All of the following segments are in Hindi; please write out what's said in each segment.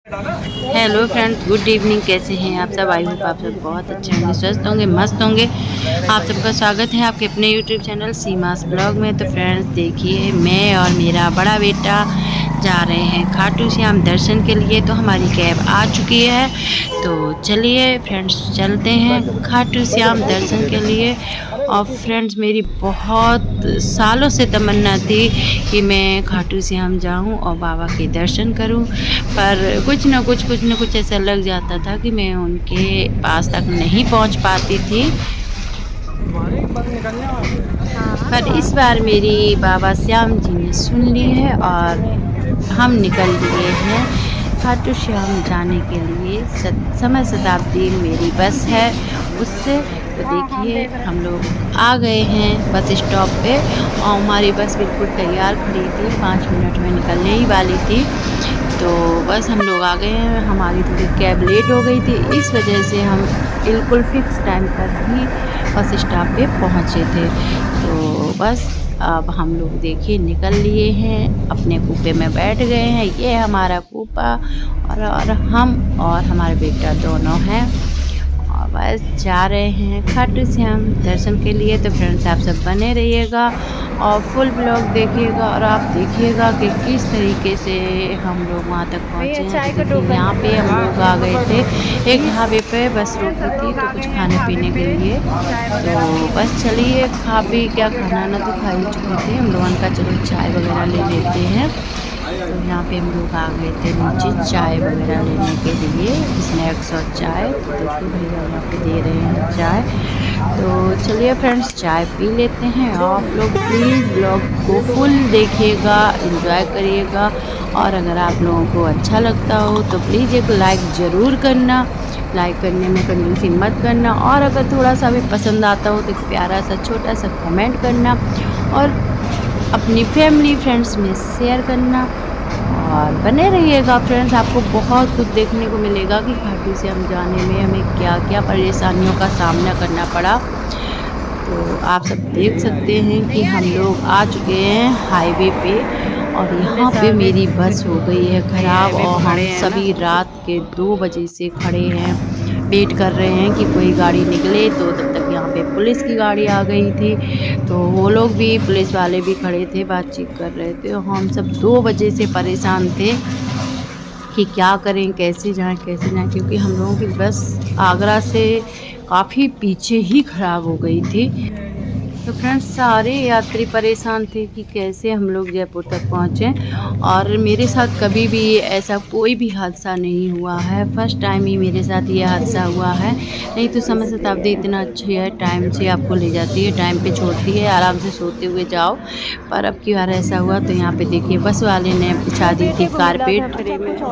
Hello friends, good evening. कैसे हैं आप सब? आई होप आप सब बहुत अच्छे होंगे, स्वस्थ होंगे, मस्त होंगे। आप सबका स्वागत है आपके अपने यूट्यूब चैनल सीमास ब्लॉग में। तो फ्रेंड्स देखिए, मैं और मेरा बड़ा बेटा जा रहे हैं खाटू श्याम दर्शन के लिए। तो हमारी कैब आ चुकी है, तो चलिए फ्रेंड्स चलते हैं खाटू श्याम दर्शन के लिए। और फ्रेंड्स मेरी बहुत सालों से तमन्ना थी कि मैं खाटू श्याम जाऊं और बाबा के दर्शन करूं, पर कुछ न कुछ ऐसा लग जाता था कि मैं उनके पास तक नहीं पहुंच पाती थी। पर इस बार मेरी बाबा श्याम जी ने सुन ली है और हम निकल लिए हैं खाटू श्याम जाने के लिए। समय शताब्दी मेरी बस है उससे। तो देखिए हम लोग आ गए हैं बस स्टॉप पे और हमारी बस बिल्कुल तैयार खड़ी थी, 5 मिनट में निकलने ही वाली थी। तो बस हम लोग आ गए हैं। हमारी थोड़ी कैब लेट हो गई थी, इस वजह से हम बिल्कुल फिक्स टाइम पर ही बस स्टॉप पे पहुँचे थे। तो बस अब हम लोग देखिए निकल लिए हैं, अपने कूपे में बैठ गए हैं। ये हमारा कूपा और हम और हमारा बेटा दोनों हैं और बस जा रहे हैं खाटू श्याम दर्शन के लिए। तो फ्रेंड्स आप सब बने रहिएगा और फुल ब्लॉग देखिएगा और आप देखिएगा कि किस तरीके से हम लोग वहाँ तक पहुँचे हैं। यहाँ पे हम लोग आ गए थे एक ढाबे पे, बस रुकी थी तो कुछ खाने पीने के लिए। तो बस चलिए खा पी, क्या खाना ना तो खा ही चुके थे हम लोगों का, चलो चाय वगैरह ले लेते हैं। तो यहाँ पे हम लोग आ गए थे नीचे चाय वगैरह लेने के लिए, स्नैक्स और चाय। तो देखिए भैया यहाँ पे दे रहे हैं चाय। तो चलिए फ्रेंड्स चाय पी लेते हैं। आप लोग प्लीज़ ब्लॉग को फुल देखिएगा, एंजॉय करिएगा और अगर आप लोगों को अच्छा लगता हो तो प्लीज़ एक लाइक ज़रूर करना। लाइक करने में कंजूसी मत करना और अगर थोड़ा सा भी पसंद आता हो तो एक प्यारा सा छोटा सा कमेंट करना और अपनी फैमिली फ्रेंड्स में शेयर करना। और बने रहिएगा फ्रेंड्स, आपको बहुत कुछ देखने को मिलेगा कि खाटू श्याम जाने में हमें क्या क्या परेशानियों का सामना करना पड़ा। तो आप सब देख सकते हैं कि हम लोग आ चुके हैं हाईवे पे और यहाँ पे मेरी बस हो गई है ख़राब और हम सभी रात के 2 बजे से खड़े हैं, वेट कर रहे हैं कि कोई गाड़ी निकले। तो तब तक यहाँ पे पुलिस की गाड़ी आ गई थी, तो वो लोग भी, पुलिस वाले भी खड़े थे, बातचीत कर रहे थे। हम सब 2 बजे से परेशान थे कि क्या करें, कैसे जाएं, क्योंकि हम लोगों की बस आगरा से काफ़ी पीछे ही ख़राब हो गई थी। तो फ्रेंड्स सारे यात्री परेशान थे कि कैसे हम लोग जयपुर तक पहुँचें। और मेरे साथ कभी भी ऐसा कोई भी हादसा नहीं हुआ है, फर्स्ट टाइम ही मेरे साथ ये हादसा हुआ है। नहीं तो समय शताब्दी इतना अच्छी है, टाइम से आपको ले जाती है, टाइम पे छोड़ती है, आराम से सोते हुए जाओ। पर अब की बार ऐसा हुआ। तो यहाँ पे देखिए बस वाले ने बिछा दी थी कारपेट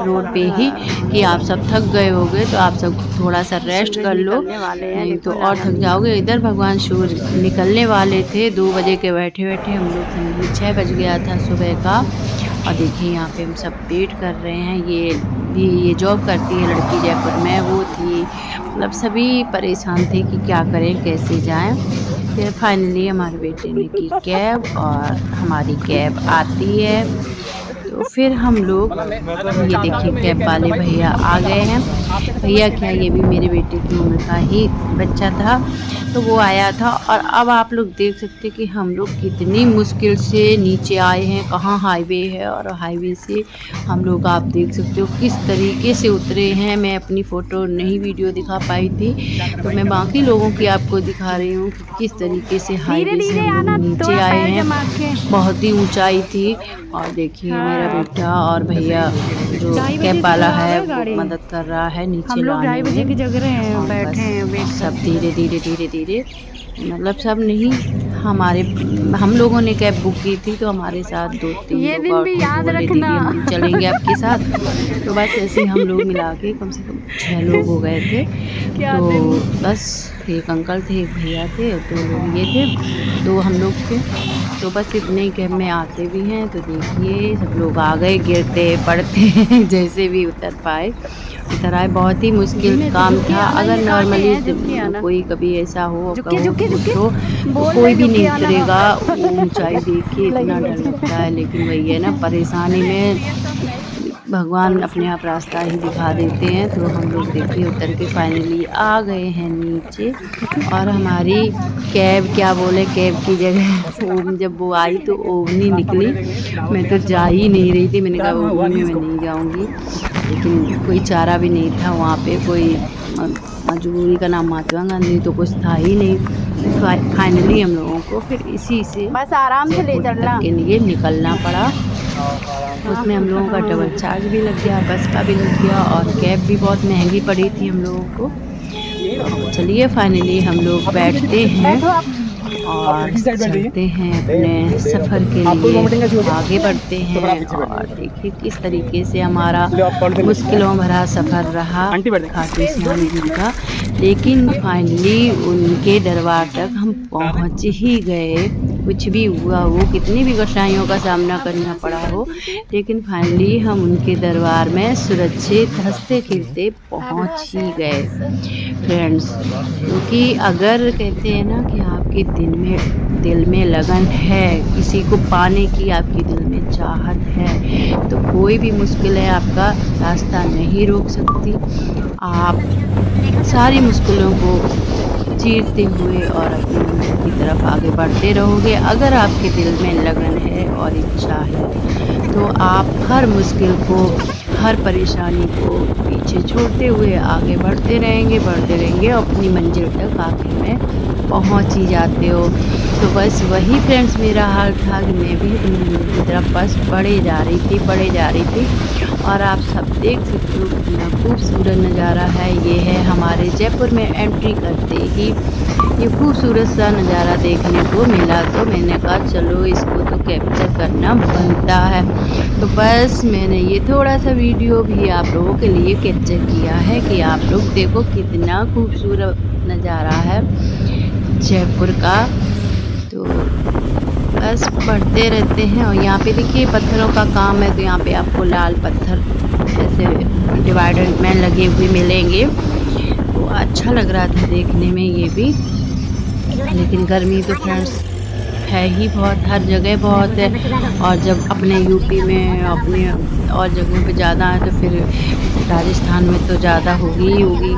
रोड पे ही कि आप सब थक गए होगे तो आप सब थोड़ा सा रेस्ट कर लो, नहीं तो और थक जाओगे। इधर भगवान सूर्य निकलने वाले थे 2 बजे के, बैठे बैठे हम लोग समझिए 6 बज गया था सुबह का। और देखिए यहाँ पे हम सब वेट कर रहे हैं। ये जॉब करती है लड़की जयपुर में, वो थी, मतलब सभी परेशान थे कि क्या करें, कैसे जाएं। फिर फाइनली हमारे बेटे ने की कैब और हमारी कैब आती है। तो फिर हम लोग, ये देखिए कैब वाले भैया आ गए हैं। भैया क्या, ये भी मेरे बेटे की उम्र का ही बच्चा था, तो वो आया था। और अब आप लोग देख सकते हैं कि हम लोग कितनी मुश्किल से नीचे आए हैं, कहाँ हाईवे है और हाईवे से हम लोग, आप देख सकते हो किस तरीके से उतरे हैं। मैं अपनी फ़ोटो नहीं वीडियो दिखा पाई थी, तो मैं बाकी लोगों की आपको दिखा रही हूँ कि किस तरीके से हाईवे से हम लोग नीचे आए हैं। बहुत ही ऊंचाई थी। और देखिए मेरा बेटा और भैया जो कैब वाला है वो मदद कर रहा है नीचे लाने में। की जगह हैं, बैठे हैं सब धीरे धीरे मतलब सब नहीं, हम लोगों ने कैब बुक की थी तो हमारे साथ 2-3 लोग और थे, बोले दीदी हम चलेंगे आपके साथ। तो बस ऐसे हम लोग मिला के कम से कम 6 लोग हो गए थे। तो बस एक अंकल थे, एक भैया थे, 2 लोग ये थे, 2 हम लोग थे। तो बस इतने कैब में आते भी हैं। तो देखिए सब लोग आ गए, गिरते पड़ते जैसे भी उतर पाए उतर आए। बहुत ही मुश्किल काम था। अगर नॉर्मली कोई कभी ऐसा हो तो कोई भी नहीं उतरेगा, ऊंचाई देख के इतना डर लगता है। लेकिन वही है ना, परेशानी में भगवान अपने आप रास्ता ही दिखा देते हैं। तो हम लोग देखिए उतर के फाइनली आ गए हैं नीचे, और हमारी कैब, क्या बोले, कैब की जगह जब वो आई तो ओमनी निकली। मैं तो जा ही नहीं रही थी, मैंने कहा ओमनी में मैं नहीं जाऊँगी, लेकिन कोई चारा भी नहीं था वहाँ पे, कोई मजबूरी का नाम महात्मा गांधी तो कुछ था ही नहीं। फाइनली हम लोगों को फिर इसी से बस आराम से ले चलना के लिए निकलना पड़ा। उसमें हम लोगों का डबल चार्ज भी लग गया, बस का भी लग गया, और कैब भी बहुत महंगी पड़ी थी हम लोगों को। तो चलिए फाइनली हम लोग बैठते हैं और चलते हैं अपने सफ़र के लिए, आगे बढ़ते हैं। और देखिए किस तरीके से हमारा मुश्किलों भरा सफ़र रहा खाटू श्याम जी का, लेकिन फाइनली उनके दरबार तक हम पहुंच ही गए। कुछ भी हुआ हो, कितनी भी कठिनाइयों का सामना करना पड़ा हो, लेकिन फाइनली हम उनके दरबार में सुरक्षित हंसते खेलते पहुंच ही गए फ्रेंड्स। क्योंकि अगर कहते हैं ना कि आपके दिल में लगन है, किसी को पाने की आपके दिल में चाहत है, तो कोई भी मुश्किलें आपका रास्ता नहीं रोक सकती। आप सारी मुश्किलों को चीरते हुए और अपनी मंजिल की तरफ आगे बढ़ते रहोगे। अगर आपके दिल में लगन है और इच्छा है, तो आप हर मुश्किल को, हर परेशानी को पीछे छोड़ते हुए आगे बढ़ते रहेंगे, अपनी मंजिल तक आखिर में पहुंच ही जाते हो। तो बस वही फ्रेंड्स मेरा हाल था कि मैं भी अपनी मंजिल की तरफ बस बढ़े जा रही थी। और आप सब देख सकते हो कितना खूबसूरत नज़ारा है। ये है हमारे जयपुर में एंट्री करते ही ये खूबसूरत सा नज़ारा देखने को मिला, तो मैंने कहा चलो इसको तो कैप्चर करना बनता है। तो बस मैंने ये थोड़ा सा वीडियो भी आप लोगों के लिए कैप्चर किया है कि आप लोग देखो कितना खूबसूरत नज़ारा है जयपुर का। तो बस पढ़ते रहते हैं। और यहाँ पे देखिए पत्थरों का काम है, तो यहाँ पे आपको लाल पत्थर ऐसे डिवाइडर में लगे हुए मिलेंगे। तो अच्छा लग रहा था देखने में ये भी, लेकिन गर्मी तो फ्रेंड्स है ही बहुत, हर जगह बहुत है। और जब अपने यूपी में, अपने और जगहों पे ज़्यादा है, तो फिर राजस्थान में तो ज़्यादा होगी ही होगी।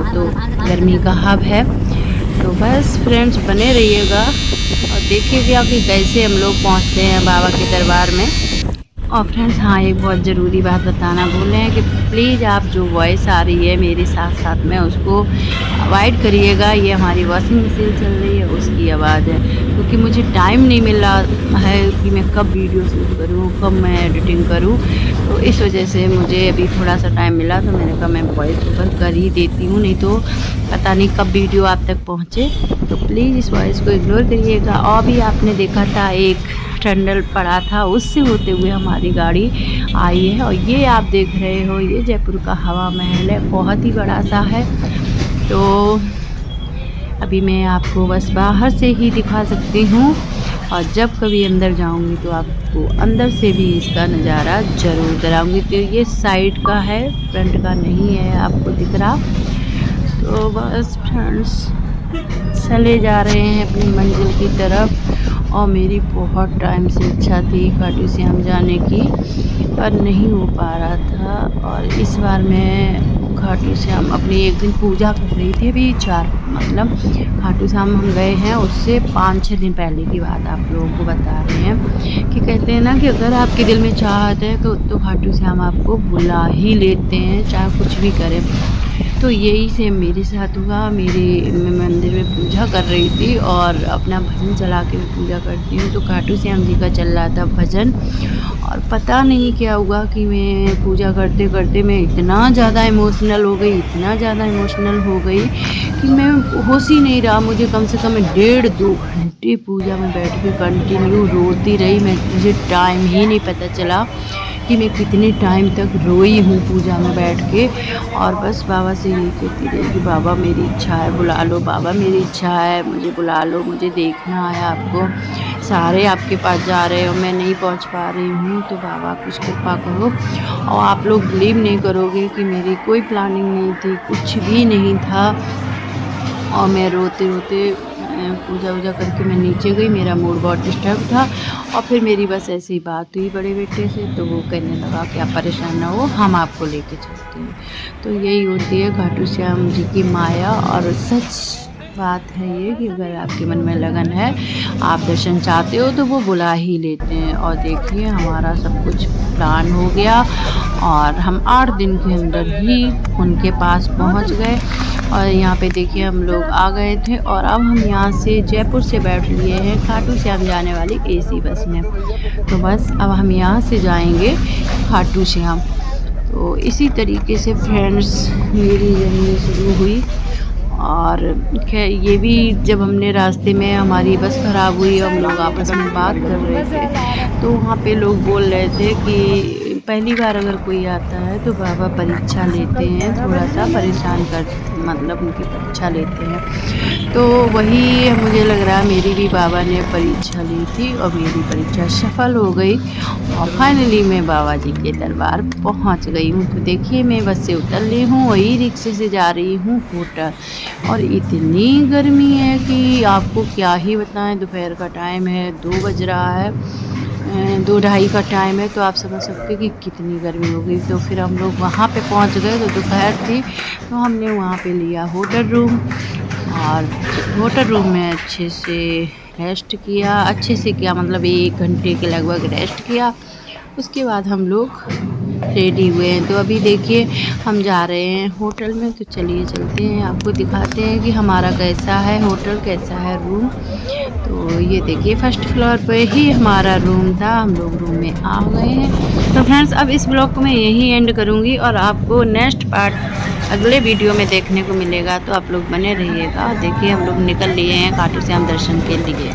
तो गर्मी का हब है। तो बस फ्रेंड्स बने रहिएगा और देखिएगा कि कैसे हम लोग पहुंचते हैं बाबा के दरबार में। और फ्रेंड्स हाँ, एक बहुत ज़रूरी बात बताना भूल रहे हैं कि प्लीज़ आप जो वॉइस आ रही है मेरे साथ साथ में, उसको अवॉइड करिएगा। ये हमारी वॉशिंग मशीन चल रही है, उसकी आवाज़ है। क्योंकि मुझे टाइम नहीं मिल रहा है कि मैं कब वीडियो शूट करूँ, कब मैं एडिटिंग करूँ। तो इस वजह से मुझे अभी थोड़ा सा टाइम मिला, तो मैंने कहा मैं वॉइस ओवर कर ही देती हूँ, नहीं तो पता नहीं कब वीडियो आप तक पहुँचे। तो प्लीज़ इस वॉइस को इग्नोर करिएगा। और भी आपने देखा था एक टंडल पड़ा था, उससे होते हुए हमारी गाड़ी आई है। और ये आप देख रहे हो, ये जयपुर का हवा महल है, बहुत ही बड़ा सा है। तो अभी मैं आपको बस बाहर से ही दिखा सकती हूँ, और जब कभी अंदर जाऊँगी तो आपको अंदर से भी इसका नज़ारा ज़रूर कराऊँगी। तो ये साइड का है, फ्रंट का नहीं है आपको दिख रहा। तो बस फ्रेंड्स चले जा रहे हैं अपनी मंजिल की तरफ। और मेरी बहुत टाइम से इच्छा थी खाटू श्याम जाने की, पर नहीं हो पा रहा था। और इस बार मैं खाटू श्याम अपनी एक दिन पूजा कर रही थी, अभी मतलब खाटू श्याम हम गए हैं उससे 5-6 दिन पहले की बात आप लोगों को बता रहे हैं। कि कहते हैं ना कि अगर आपके दिल में चाहत है तो खाटू श्याम आपको बुला ही लेते हैं, चाहे कुछ भी करें। तो यही सेम मेरे साथ हुआ। मैं मंदिर में पूजा कर रही थी और अपना भजन चला के मैं पूजा करती हूँ, तो खाटू श्याम जी का चल रहा था भजन। और पता नहीं क्या हुआ कि मैं पूजा करते करते मैं इतना ज़्यादा इमोशनल हो गई कि मैं होश ही नहीं रहा। मुझे कम से कम 1.5-2 घंटे पूजा में बैठ के कंटिन्यू रोती रही। मुझे टाइम ही नहीं पता चला कि मैं कितने टाइम तक रोई हूँ पूजा में बैठ के। और बस बाबा से यही कहती रही कि बाबा मेरी इच्छा है, बुला लो बाबा, मेरी इच्छा है, मुझे बुला लो, मुझे देखना है आपको। सारे आपके पास जा रहे हो, मैं नहीं पहुँच पा रही हूँ, तो बाबा कुछ कृपा करो। और आप लोग बिलीव नहीं करोगे कि मेरी कोई प्लानिंग नहीं थी, कुछ भी नहीं था। और मैं रोते रोते पूजा वूजा करके मैं नीचे गई। मेरा मूड बहुत डिस्टर्ब था और फिर मेरी बस ऐसी ही बात हुई बड़े बेटे से, तो वो कहने लगा कि आप परेशान ना हो, हम आपको लेके चलते हैं। तो यही होती है खाटू श्याम जी की माया। और सच बात है ये कि अगर आपके मन में लगन है, आप दर्शन चाहते हो, तो वो बुला ही लेते हैं। और देखिए हमारा सब कुछ प्लान हो गया और हम 8 दिन के अंदर ही उनके पास पहुंच गए। और यहाँ पे देखिए हम लोग आ गए थे और अब हम यहाँ से जयपुर से बैठ लिए हैं खाटू श्याम जाने वाली एसी बस में। तो बस अब हम यहाँ से जाएंगे खाटू श्याम। तो इसी तरीके से फ्रेंड्स मेरी जर्नी शुरू हुई। और खैर ये भी जब हमने रास्ते में हमारी बस ख़राब हुई और हम लोग आपस में बात कर रहे थे, तो वहाँ पे लोग बोल रहे थे कि पहली बार अगर कोई आता है तो बाबा परीक्षा लेते हैं, थोड़ा सा परेशान कर मतलब उनकी परीक्षा लेते हैं। तो वही मुझे लग रहा है मेरी भी बाबा ने परीक्षा ली थी और मेरी परीक्षा सफल हो गई और फाइनली मैं बाबा जी के दरबार पहुंच गई हूँ। तो देखिए मैं बस से उतर ली हूँ, वही रिक्शे से जा रही हूँ होटल। और इतनी गर्मी है कि आपको क्या ही बताएं। दोपहर का टाइम है, 2 बज रहा है, 2 ढाई का टाइम है, तो आप समझ सकते हैं कि कितनी गर्मी हो गई। तो फिर हम लोग वहाँ पे पहुँच गए, तो दोपहर थी, तो हमने वहाँ पे लिया होटल रूम। और होटल रूम में अच्छे से रेस्ट किया, अच्छे से क्या मतलब 1 घंटे के लगभग रेस्ट किया। उसके बाद हम लोग रेडी हुए हैं। तो अभी देखिए हम जा रहे हैं होटल में, तो चलिए चलते हैं, आपको दिखाते हैं कि हमारा कैसा है होटल, कैसा है रूम। तो ये देखिए फर्स्ट फ्लोर पे ही हमारा रूम था, हम लोग रूम में आ गए हैं। तो फ्रेंड्स अब इस ब्लॉग को मैं यही एंड करूँगी और आपको नेक्स्ट पार्ट अगले वीडियो में देखने को मिलेगा, तो आप लोग बने रहिएगा। देखिए हम लोग निकल लिए हैं खाटू श्याम दर्शन के लिए।